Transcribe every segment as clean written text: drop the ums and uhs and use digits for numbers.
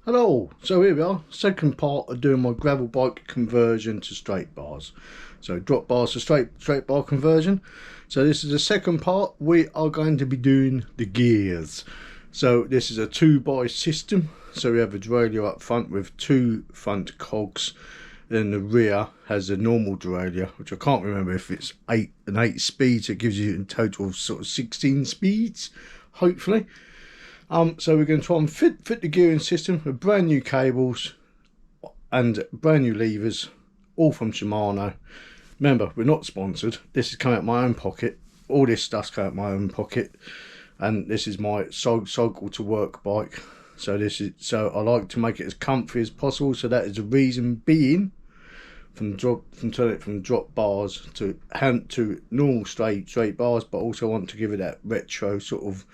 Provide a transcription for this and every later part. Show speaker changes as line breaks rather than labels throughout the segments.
Hello, so here we are, second part of doing my gravel bike conversion to straight bars. So drop bars to straight bar conversion. So this is the second part. We are going to be doing the gears. So this is a 2x system. So we have a derailleur up front with 2 front cogs. Then the rear has a normal derailleur, which I can't remember if it's 8 speeds. It gives you in total sort of 16 speeds, hopefully. So we're going to try and fit the gearing system with brand new cables and brand new levers, all from Shimano. Remember, we're not sponsored. This is coming out of my own pocket. All this stuff's coming out of my own pocket, and this is my cycle to work bike. So I like to make it as comfy as possible. So that is the reason being, from drop bars to normal straight bars, but also want to give it that retro sort of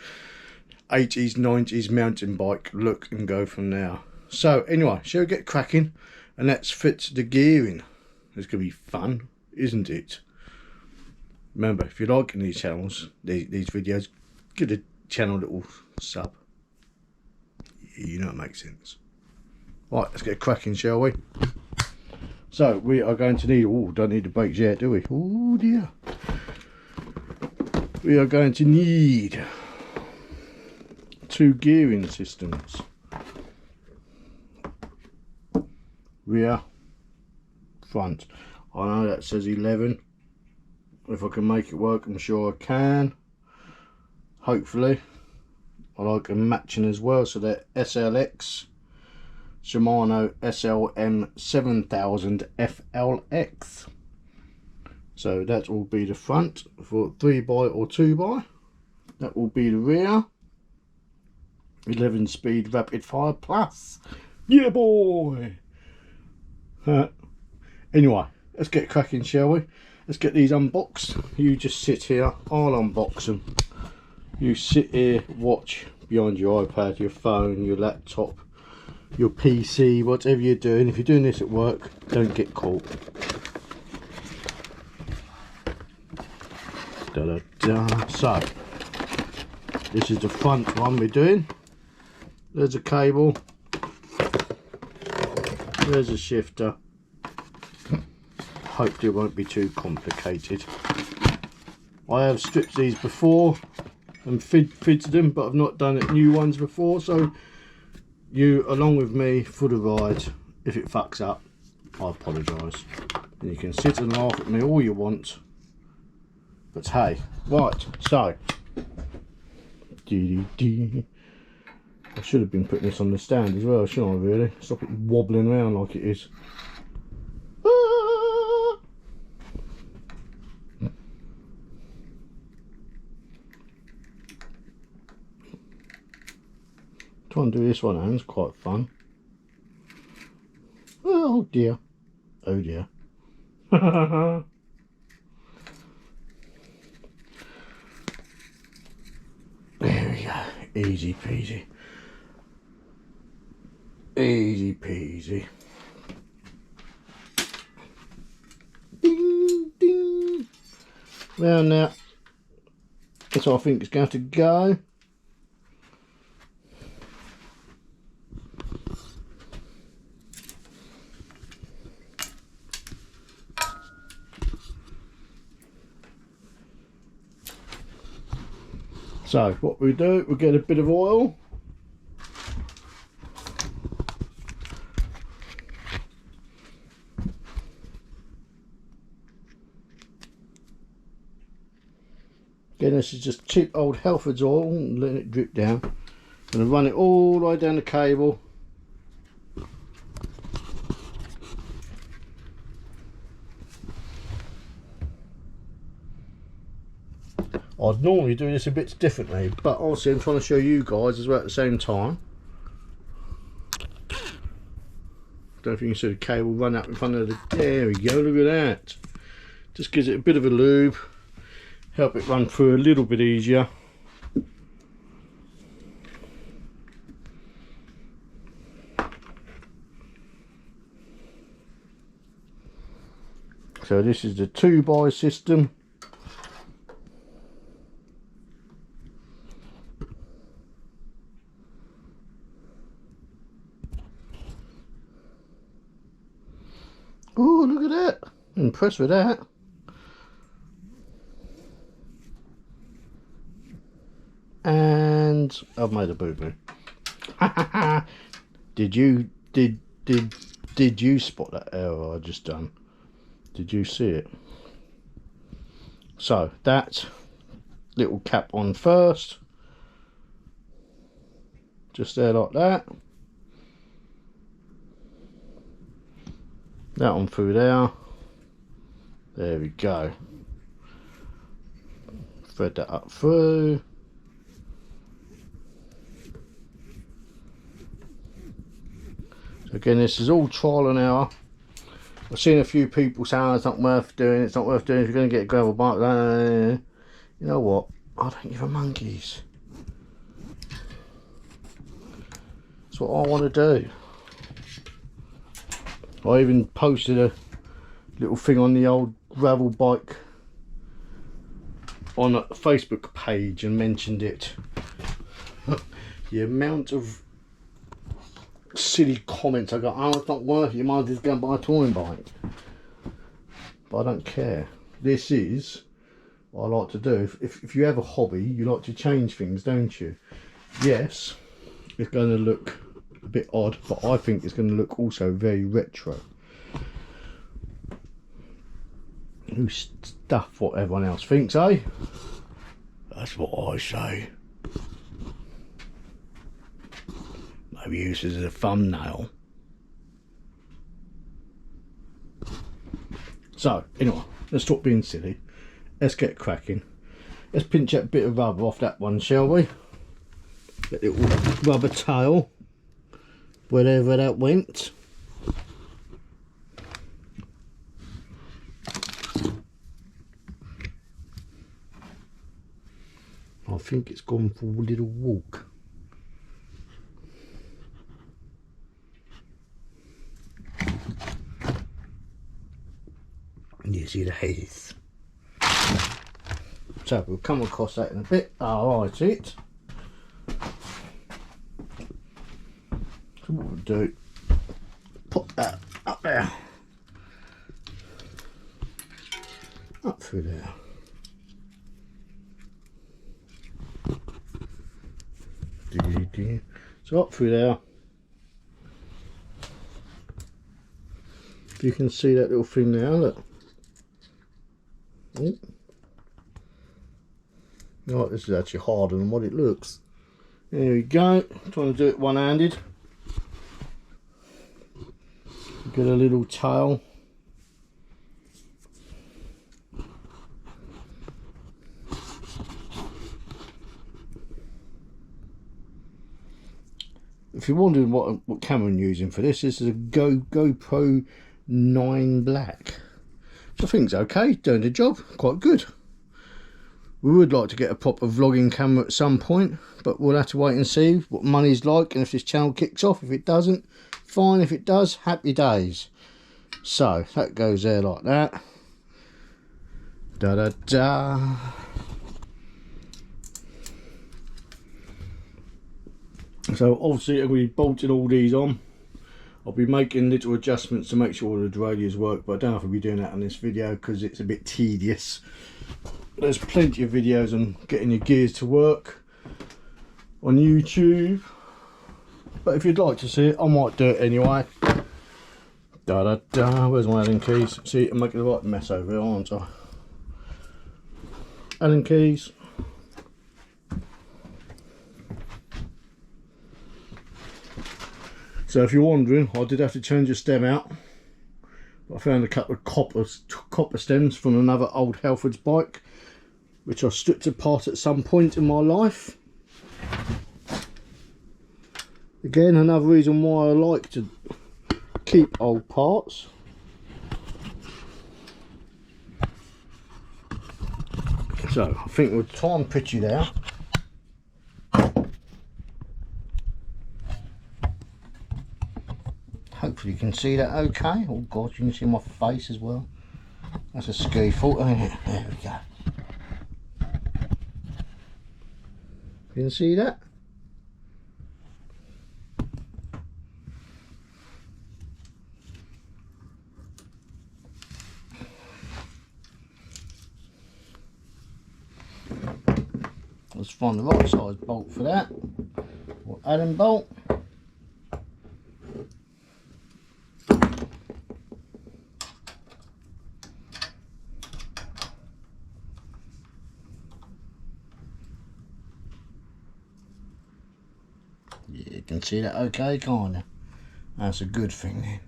80s 90s mountain bike look and go from there. So anyway, shall we get cracking and let's fit the gearing. It's gonna be fun, isn't it? Remember, if you're liking these channels, these videos, give the channel a little sub. You know it makes sense. Right, let's get cracking, shall we? So we are going to need, don't need the brakes yet, do we? Oh dear. We are going to need 2 gearing systems, rear, front. I know that says 11. If I can make it work, I'm sure I can, hopefully. I like them matching as well, so they're SLX Shimano SLM 7000 FLX. So that will be the front for 3x or 2x. That will be the rear, 11 speed rapid fire plus. Yeah boy. Anyway, let's get cracking, shall we? Let's get these unboxed. You just sit here, I'll unbox them. You sit here, watch behind your iPad, your phone, your laptop, your PC, whatever you're doing. If you're doing this at work, don't get caught. So this is the front one we're doing. There's a cable, there's a shifter. Hopefully it won't be too complicated. I have stripped these before and fitted them, but I've not done it new ones before, so you along with me for the ride. If it fucks up, I apologise. And you can sit and laugh at me all you want, but hey. Right, so I should have been putting this on the stand as well, shouldn't I, really? Stop it wobbling around like it is. Try and do this one, and it's quite fun. Oh dear. Oh dear. There we go. Easy peasy. Easy peasy. Ding ding. Round now. That's how I think it's going to go. So what we do, we get a bit of oil. Again, this is just cheap old Halfords oil, and letting it drip down. Gonna run it all the way down the cable. I'd normally do this a bit differently, but obviously I'm trying to show you guys as well at the same time. Don't know if you can see the cable run up in front of the, there we go, look at that. Just gives it a bit of a lube, help it run through a little bit easier. So this is the 2x system. Oh, look at that. I'm impressed with that. And I've made a boo-boo. Did you spot that error I just done? Did you see it? So that little cap on first, just there like that. That one through there. There we go. Thread that up through. So again, this is all trial and error. I've seen a few people saying it's not worth doing, it's not worth doing if you're going to get a gravel bike. You know what? I don't give a monkeys. That's what I want to do. I even posted a little thing on the old gravel bike on a Facebook page and mentioned it. The amount of silly comments I got, oh, it's not worth it, you might just go and buy a touring bike. But I don't care. This is what I like to do. If you have a hobby, you like to change things, don't you? Yes, it's going to look a bit odd, but I think it's going to look also very retro. Who stuff what everyone else thinks, eh? That's what I say. Maybe use it as a thumbnail. So anyway, let's stop being silly. Let's get cracking. Let's pinch that bit of rubber off that one, shall we? That little rubber tail, wherever that went. I think it's gone for a little walk. Yes, it is. So we'll come across that in a bit. Oh, right, it. So what we'll do, put that up there, up through there. So up through there. If you can see that little thing there, look. Oh. Right, this is actually harder than what it looks. There we go. I'm trying to do it one-handed. Get a little tail. If you're wondering what camera I'm using for this is a GoPro 9 Black. So I think it's okay, doing the job, quite good. We would like to get a proper vlogging camera at some point, but we'll have to wait and see what money's like and if this channel kicks off. If it doesn't, fine. If it does, happy days. So that goes there like that. Da da da. So obviously I'm going to be bolting all these on. I'll be making little adjustments to make sure all the derailleurs work, but I don't know if I'll be doing that on this video because it's a bit tedious. There's plenty of videos on getting your gears to work on YouTube, but if you'd like to see it, I might do it anyway. Da da da. Where's my Allen keys? See, I'm making a right mess over here, aren't I? Allen keys. So if you're wondering, I did have to change the stem out. I found a couple of copper stems from another old Halfords bike, which I stripped apart at some point in my life. Again, another reason why I like to keep old parts. So I think we'll try and pitch you there. Hopefully you can see that okay. Oh god, you can see my face as well. That's a ski fault, isn't it? There we go. You can see that? find the right size bolt for that, or Allen bolt. Yeah, you can see that okay, can't you? That's a good thing then.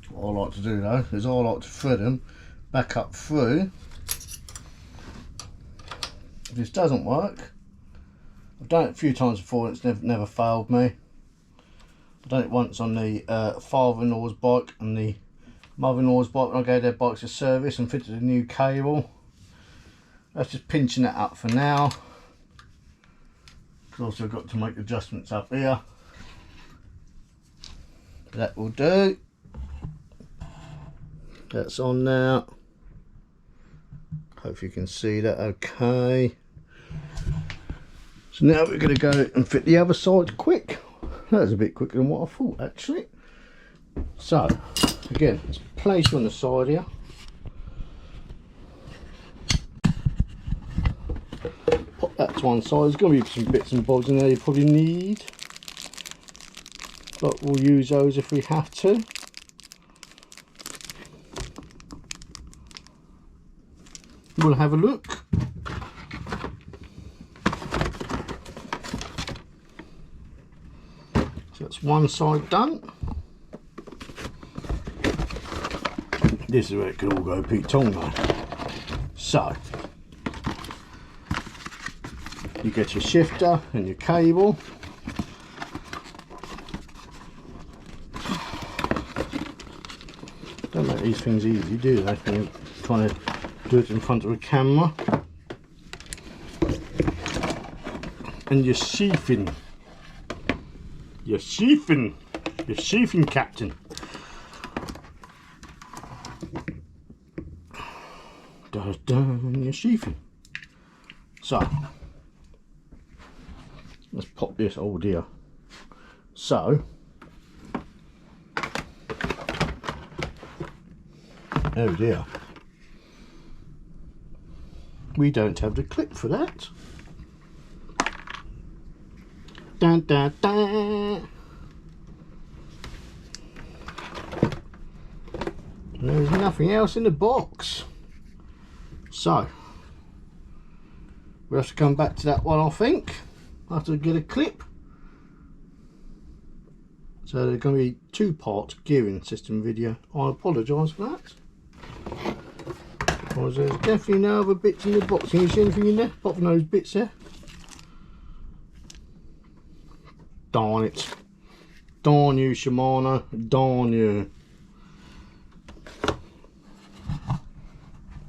What I like to do though is I like to thread them back up through. If this doesn't work, I've done it a few times before and it's never failed me. I've done it once on the father-in-law's bike and the mother-in-law's bike when I gave their bikes a service and fitted a new cable. That's just pinching that up for now. I've also got to make adjustments up here. That will do. That's on now. Hope you can see that okay. So now we're going to go and fit the other side quick. That was a bit quicker than what I thought actually. So again, let's place you on the side here. Pop that to one side. There's going to be some bits and bobs in there you probably need, but we'll use those if we have to. We'll have a look. So that's one side done. This is where it could all go Pete Tong though. So you get your shifter and your cable. Don't make these things easy, do they? When you're trying to do it in front of a camera. And you're sheathing. You're sheathing. You're sheathing, Captain. Dun, dun, you're sheathing. So let's pop this. Oh dear. So oh dear, we don't have the clip for that. Dun, dun, dun. There's nothing else in the box, so we'll have to come back to that one. I think I have to get a clip. So there's going to be two-part gearing system video. I apologise for that. Because there's definitely no other bits in the box. Can you see anything in there apart from those bits there? Darn it. Darn you, Shimano. Darn you.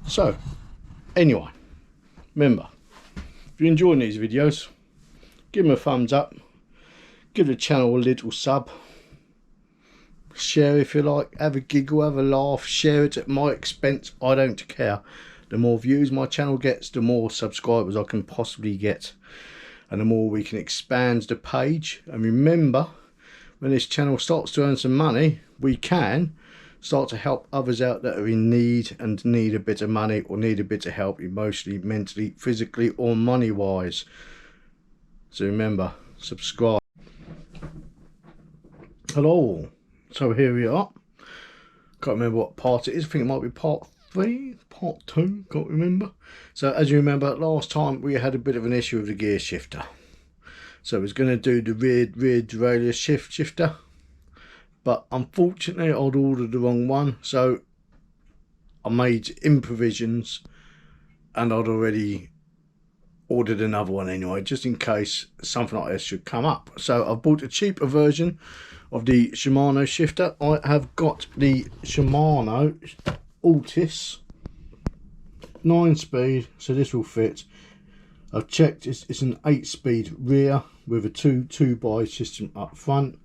So, anyway, remember, if you're enjoying these videos, give them a thumbs up. Give the channel a little sub. Share if you like, have a giggle, have a laugh, share it at my expense, I don't care. The more views my channel gets, the more subscribers I can possibly get, and the more we can expand the page. And remember, when this channel starts to earn some money, we can start to help others out that are in need and need a bit of money or need a bit of help emotionally, mentally, physically or money wise. So remember, subscribe. Hello. So here we are. Can't remember what part it is. I think it might be part 3, part 2, can't remember. So as you remember, last time we had a bit of an issue with the gear shifter. So I was going to do the rear derailleur shifter, but unfortunately I'd ordered the wrong one, so I made improvisions and I'd already ordered another one anyway, just in case something like this should come up. So I've bought a cheaper version of the Shimano shifter. I have got the Shimano Altis 9-speed, so this will fit. I've checked, it's an 8-speed rear with a 2x system up front,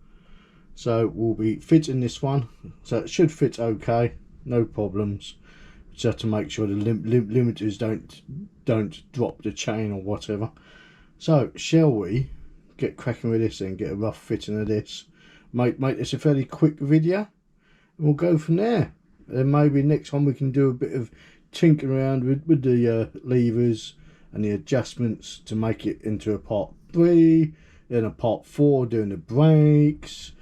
so we'll be fitting this one, so it should fit okay. no problems. Just have to make sure the limiters don't drop the chain or whatever. So shall we get cracking with this and get a rough fitting of this? Make this a fairly quick video, and we'll go from there. And maybe next time we can do a bit of tinkering around with the levers and the adjustments to make it into a part 3, then a part 4 doing the brakes,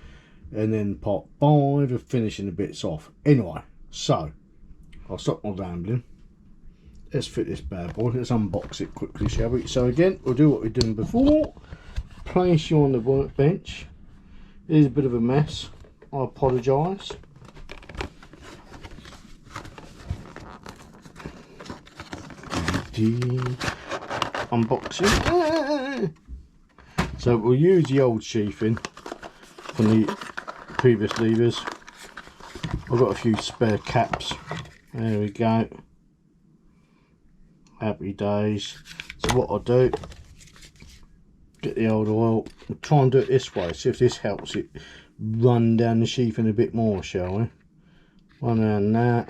and then part 5 of finishing the bits off. Anyway, so I'll stop my rambling. Let's fit this bad boy. Let's unbox it quickly, shall we? So again, we'll do what we've done before. Place you on the workbench. It is a bit of a mess. I apologise. Unboxing. So we'll use the old sheathing from the previous levers. I've got a few spare caps. There we go. Happy days. So what I'll do, get the old oil. We'll try and do it this way, see if this helps it run down the sheathing a bit more, shall we? One around that.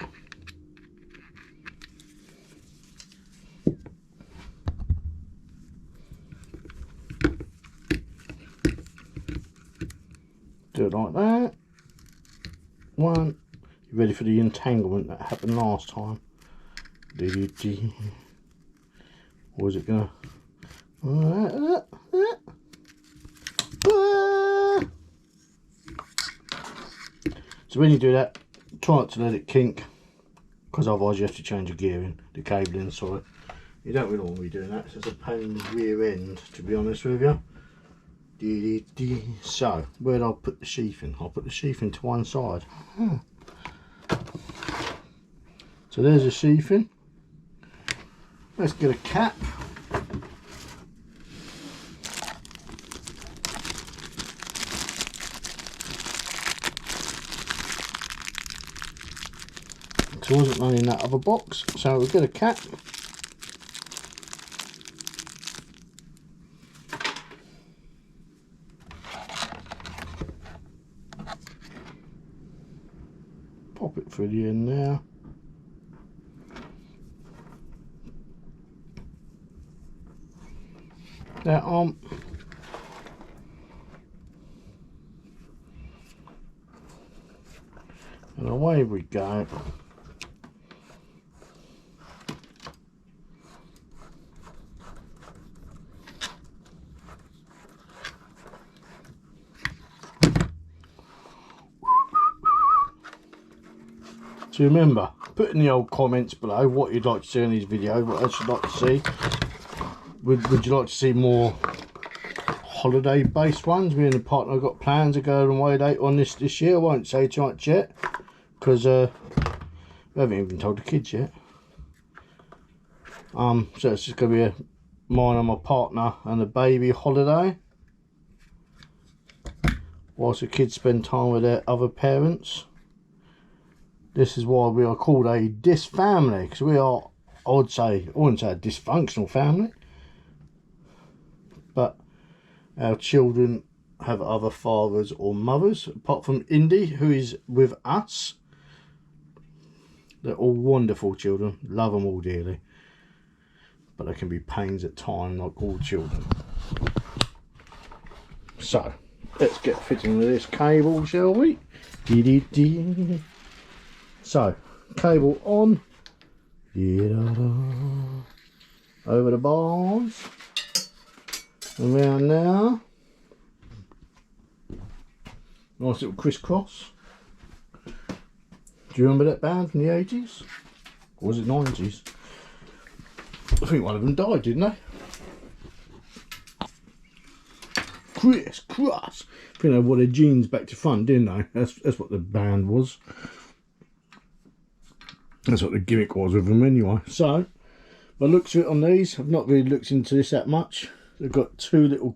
Do it like that. One. You ready for the entanglement that happened last time? Or is it gonna? So when you do that, try not to let it kink, because otherwise you have to change the gearing, the cabling. Sorry, you don't really want to be doing that. So it's a pain in the rear end, to be honest with you. So where'd I put the sheathing? I'll put the sheathing to one side. So there's the sheathing. Let's get a cap. So I wasn't running that other box, so we'll get a cap. Pop it through the end there. That on. And away we go. So remember, put in the old comments below what you'd like to see in these videos, what else you'd like to see. Would you like to see more holiday based ones? Me and the partner have got plans of going away later on this year. I won't say too much yet, because we haven't even told the kids yet. So it's just going to be mine and my partner and the baby holiday, whilst the kids spend time with their other parents. This is why we are called a dis family, because we are, I wouldn't say a dysfunctional family, but our children have other fathers or mothers, apart from Indy, who is with us. They're all wonderful children, love them all dearly, but they can be pains at times, like all children. So let's get fitting with this cable, shall we? So cable on, over the bars, around now, nice little crisscross. Do you remember that band from the 80s? Or was it 90s? I think one of them died, didn't they? Crisscross. I think they wore their jeans back to front, didn't they? That's what the band was. That's what the gimmick was with them anyway. So, by looks of it on these, I've not really looked into this that much. They've got two little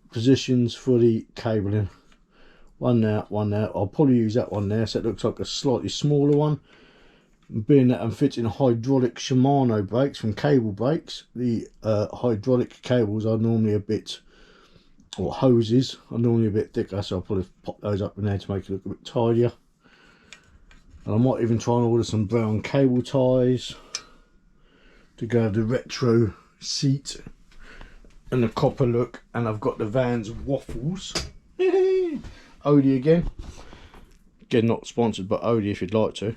positions for the cabling. One there, one there. I'll probably use that one there, so it looks like a slightly smaller one. Being that I'm fitting hydraulic Shimano brakes from Cable Brakes, the hydraulic cables are normally a bit, or hoses are normally a bit thicker, so I'll probably pop those up in there to make it look a bit tidier. And I might even try and order some brown cable ties to go with the retro seat and the copper look. And I've got the Vans waffles. Odie again. Again, not sponsored, but Odie if you'd like to.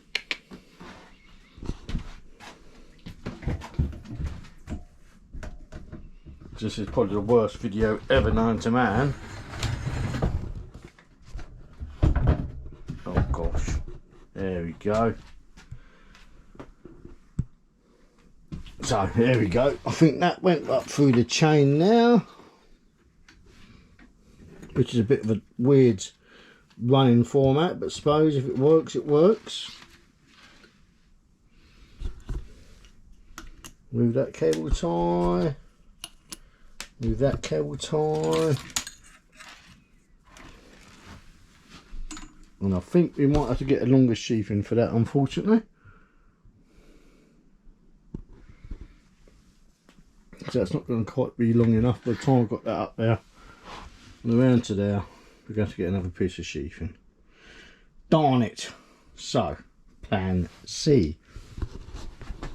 This is probably the worst video ever known to man. Oh gosh. There we go. So there we go. I think that went up through the chain now, which is a bit of a weird running format, but suppose if it works, it works. Move that cable tie. Move that cable tie. And I think we might have to get a longer sheathing for that, unfortunately. So that's not going to quite be long enough. By the time I've got that up there and around to there, we're going to get another piece of sheathing. Darn it. So, plan C.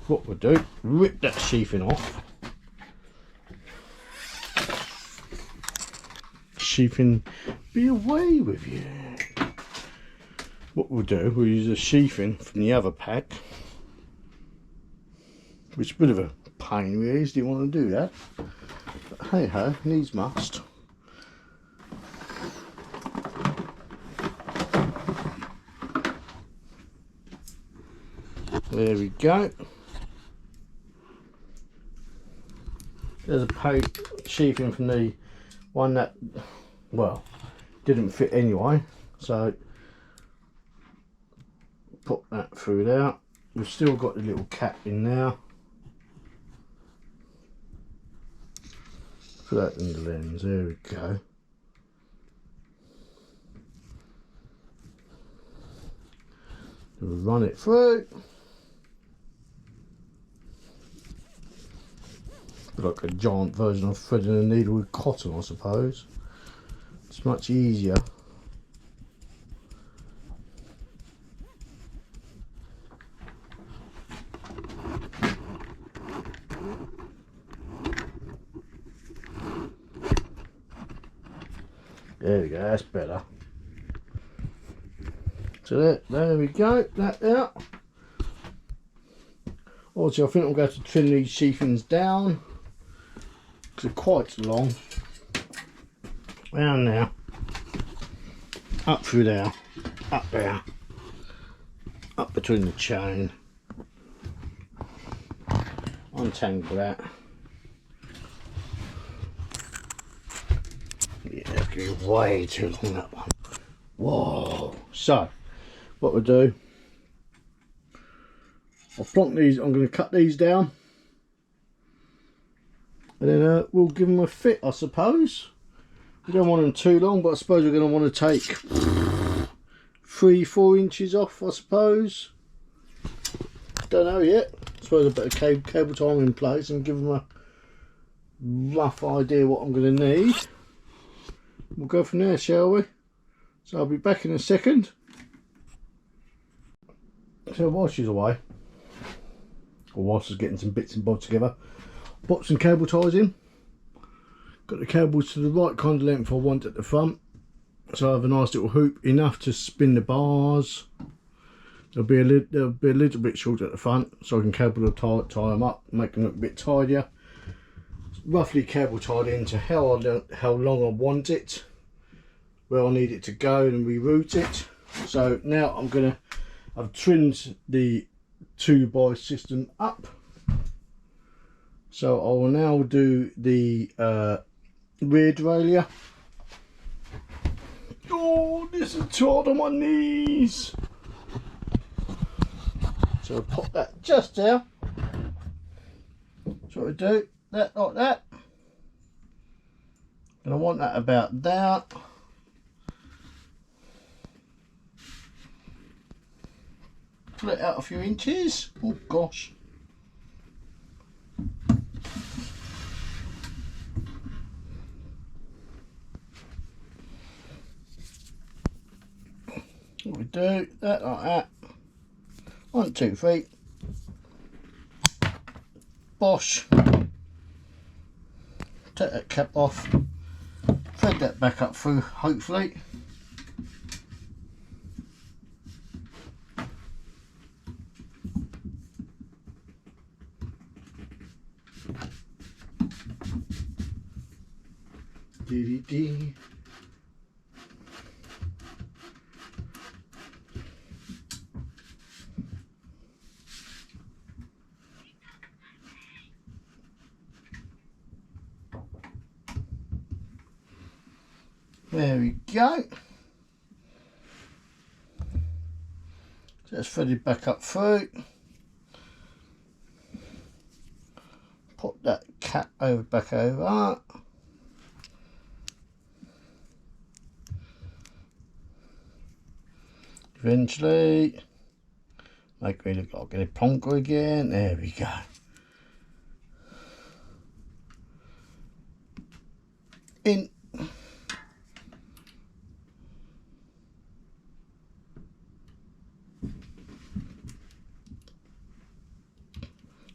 What we'll do, rip that sheathing off. Sheathing be away with you. What we'll do, we'll use a sheathing from the other pack, which is a bit of a pain really, do you want to do that? But hey ho, needs must. There we go. There's a pack sheathing from the one that, well, didn't fit anyway, so put that through there. We've still got the little cap in there. Put that in the lens, there we go. We'll run it through. Like a giant version of threading a needle with cotton, I suppose. It's much easier. There we go, that's better. So there we go, that out. Also, I think I'm going to trim these sheathings down, because they're quite long. Round there, up through there, up there, up between the chain, untangle that. Yeah, it's going to be way too long, that one. Whoa. So, what we'll do, I'll plonk these, I'm going to cut these down, and then we'll give them a fit, I suppose. We don't want them too long, but I suppose we're going to want to take 3-4 inches off, I suppose. Don't know yet. I suppose I better cable tie them in place and give them a rough idea what I'm going to need. We'll go from there, shall we? So I'll be back in a second. So while she's away, or whilst she's getting some bits and bobs together, pop some cable ties in. Got the cables to the right kind of length I want at the front, so I have a nice little hoop, enough to spin the bars. They'll be a little bit short at the front, so I can cable tie them up, make them look a bit tidier. Roughly cable tied into how long I want it, where I need it to go, and reroute it. So now I've trimmed the 2x system up, so I will now do the rear derailleur. Oh, this is tight on my knees. So I'll pop that just there. So I do that like that, and I want that about there. Pull it out a few inches. Oh gosh. What we do, that like that. 1, 2, 3. Bosh. Take that cap off. Thread that back up through, hopefully. Dee. There we go. Just thread it back up through. Put that cap over back over. Eventually, make me look like a plonker again. There we go. In.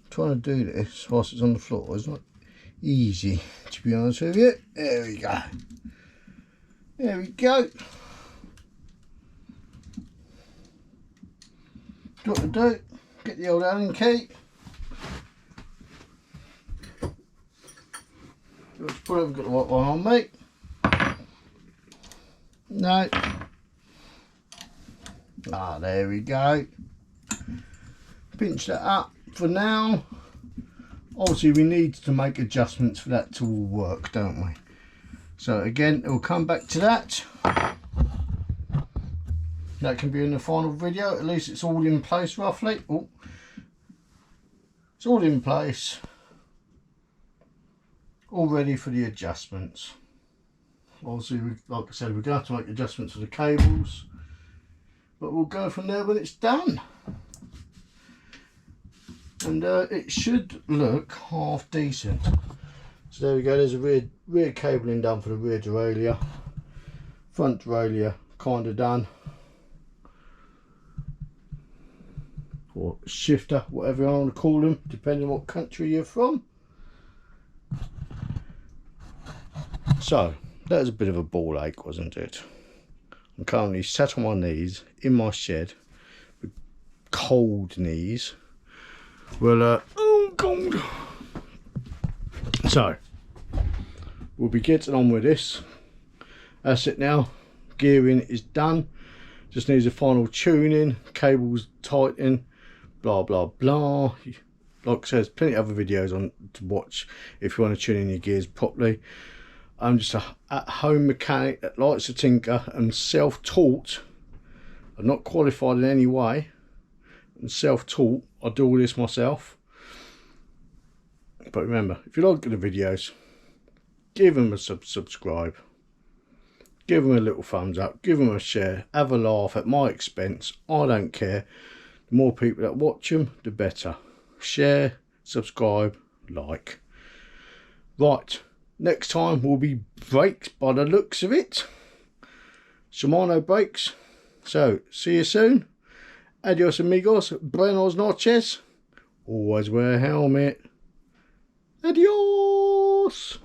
Trying to do this whilst it's on the floor is not easy, to be honest with you. There we go. There we go. What to do? Get the old Allen key. Let's put it. I've got the right one on me. No. Ah, there we go. Pinch that up for now. Obviously we need to make adjustments for that to all work, don't we? So again, we'll come back to that. That can be in the final video. At least it's all in place roughly. Oh, it's all in place, all ready for the adjustments. Obviously, like I said, we're going to have to make adjustments to the cables, but we'll go from there when it's done. And it should look half decent. So there we go. There's a rear cabling done for the rear derailleur, front derailleur kind of done, or shifter, whatever you want to call them, depending on what country you're from. So that was a bit of a ball ache, wasn't it? I'm currently sat on my knees in my shed with cold knees. Well, oh god. So we'll be getting on with this. That's it now. Gearing is done. Just needs a final tuning, cables tightening, blah blah blah. Like I said, there's plenty of other videos on to watch if you want to tune in your gears properly. I'm just a at-home mechanic that likes to tinker and self-taught. I'm not qualified in any way. I'm self-taught. I do all this myself. But remember, if you like the videos, give them a subscribe. Give them a little thumbs up. Give them a share. Have a laugh at my expense. I don't care. The more people that watch them, the better. Share, subscribe, like. Right. Next time will be brakes by the looks of it. Shimano brakes. So, see you soon. Adios amigos. Buenos noches. Always wear a helmet. Adios.